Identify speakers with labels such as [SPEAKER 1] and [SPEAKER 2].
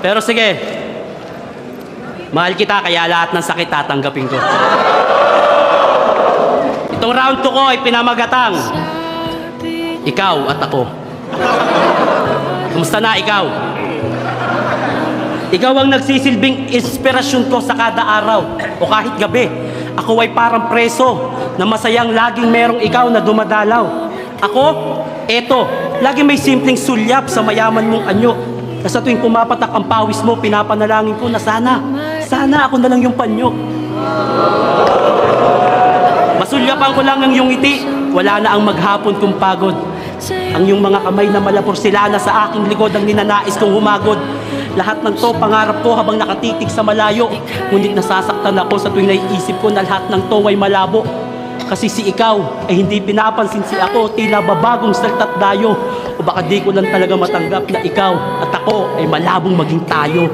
[SPEAKER 1] Pero sige, mahal kita kaya lahat ng sakit tatanggapin ko. Itong round 2 ko ay pinamagatang ikaw at ako. Kumusta na ikaw? Ikaw ang nagsisilbing inspirasyon ko sa kada araw o kahit gabi. Ako ay parang preso na masayang laging merong ikaw na dumadalaw. Ako, eto, laging may simpleng sulyap sa mayaman mong anyo. Sa tuwing pumapatak ang pawis mo, pinapanalangin ko na sana ako na lang yung panyo. Masulyapan ko lang ang iyong ngiti, wala na ang maghapon kong pagod. Ang iyong mga kamay na malapursilana sa aking likod ang ninanais kong humagod. Lahat ng to pangarap ko habang nakatitig sa malayo. Ngunit nasasaktan ako sa tuwing naiisip ko na lahat ng to ay malabo. Kasi si ikaw ay hindi pinapansin, si ako tila babagong salta't dayo. O baka di ko lang talaga matanggap na ikaw at ako ay malabong maging tayo.